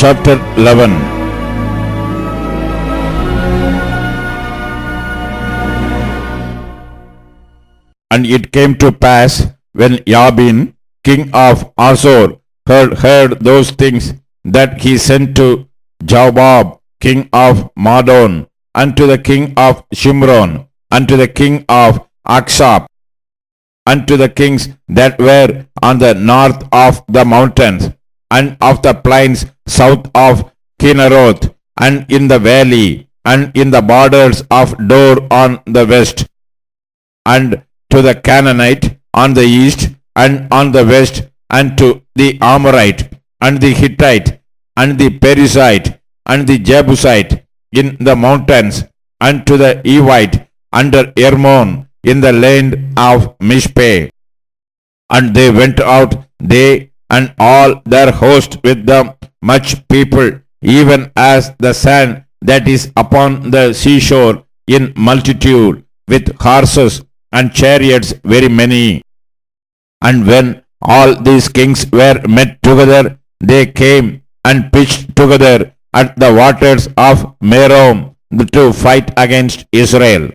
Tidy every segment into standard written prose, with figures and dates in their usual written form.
chapter 11. And it came to pass, when Jabin, king of Azor, heard those things, that he sent to Jobab, king of Madon, unto the king of Shimron, unto the king of Achshaph, unto the kings that were on the north of the mountains, and of the plains south of Kinneroth, and in the valley, and in the borders of Dor on the west, and to the Canaanite on the east, and on the west, and to the Amorite, and the Hittite, and the Perizzite, and the Jebusite in the mountains, and to the Evite under Hermon in the land of Mishpe. And they went out, they and all their host with them, much people, even as the sand that is upon the seashore in multitude, with horses and chariots very many. And when all these kings were met together, they came and pitched together at the waters of Merom to fight against Israel.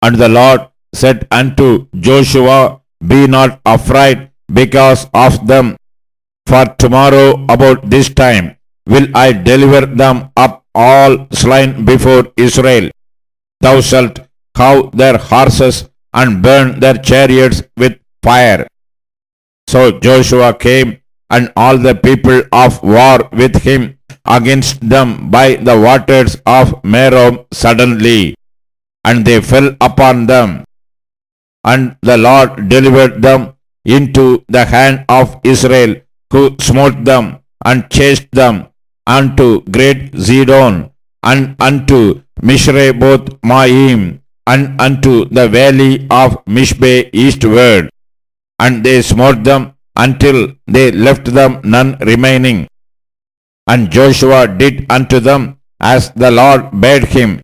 And the Lord said unto Joshua, Be not afraid because of them, for tomorrow about this time will I deliver them up all slain before Israel. Thou shalt have their horses and burn their chariots with fire. So Joshua came, and all the people of war with him against them by the waters of Merom suddenly, and they fell upon them. And the Lord delivered them into the hand of Israel, who smote them and chased them unto great Zidon, and unto Mishre-both Maim, and unto the valley of Mishpe eastward. And they smote them until they left them none remaining. And Joshua did unto them as the Lord bade him.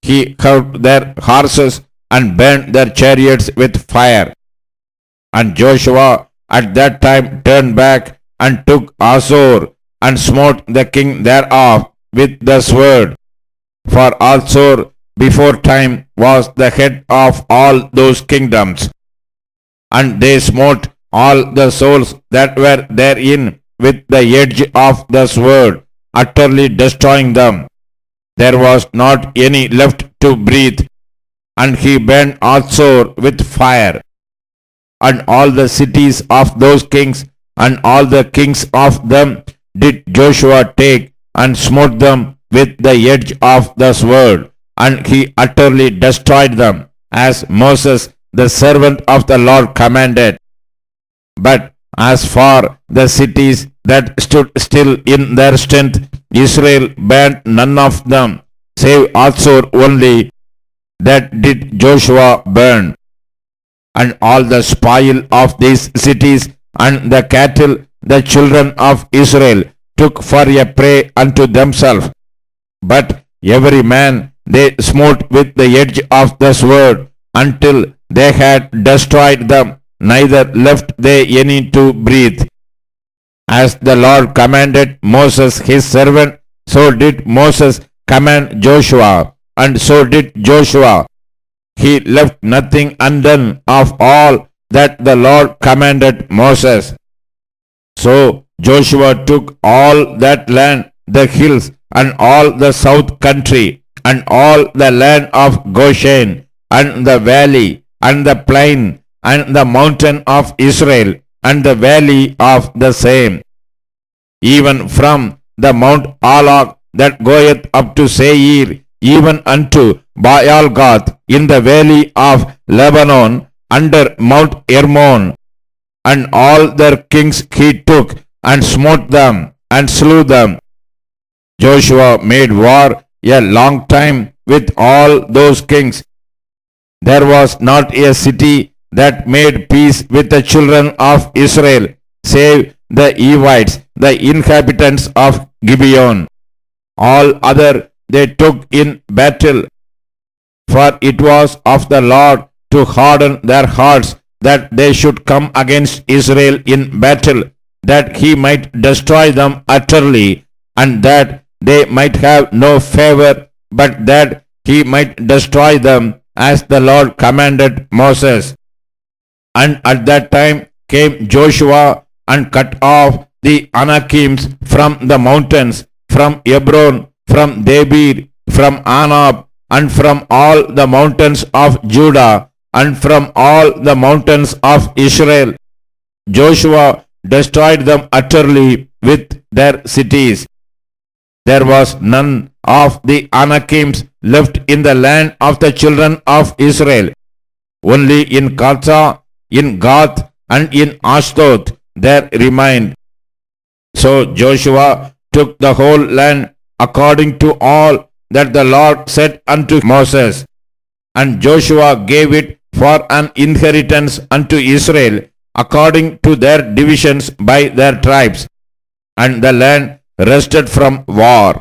He cut their horses and burned their chariots with fire. And Joshua at that time turned back and took Azor, and smote the king thereof with the sword. For Azor before time was the head of all those kingdoms. And they smote all the souls that were therein with the edge of the sword, utterly destroying them. There was not any left to breathe. And he burned Azor with fire. And all the cities of those kings, and all the kings of them, did Joshua take, and smote them with the edge of the sword, and he utterly destroyed them, as Moses the servant of the Lord commanded. But as for the cities that stood still in their strength, Israel burned none of them, save Azor only, that did Joshua burn. And all the spoil of these cities, and the cattle, the children of Israel took for a prey unto themselves. But every man they smote with the edge of the sword, until they had destroyed them, neither left they any to breathe. As the Lord commanded Moses his servant, so did Moses command Joshua, and so did Joshua. He left nothing undone of all that the Lord commanded Moses. So Joshua took all that land, the hills, and all the south country, and all the land of Goshen, and the valley, and the plain, and the mountain of Israel, and the valley of the same, even from the Mount Alak that goeth up to Seir, even unto Baal-Gath in the valley of Lebanon, under Mount Hermon. And all their kings he took, and smote them, and slew them. Joshua made war a long time with all those kings. There was not a city that made peace with the children of Israel, save the Evites, the inhabitants of Gibeon. All other they took in battle. For it was of the Lord to harden their hearts, that they should come against Israel in battle, that he might destroy them utterly, and that they might have no favor, but that he might destroy them, as the Lord commanded Moses. And at that time came Joshua and cut off the Anakims from the mountains, from Hebron, from Debir, from Anab, and from all the mountains of Judah, and from all the mountains of Israel. Joshua destroyed them utterly with their cities. There was none of the Anakims left in the land of the children of Israel. Only in Gaza, in Gath, and in Ashdod there remained. So Joshua took the whole land according to all that the Lord said unto Moses. And Joshua gave it for an inheritance unto Israel according to their divisions by their tribes. And the land rested from war.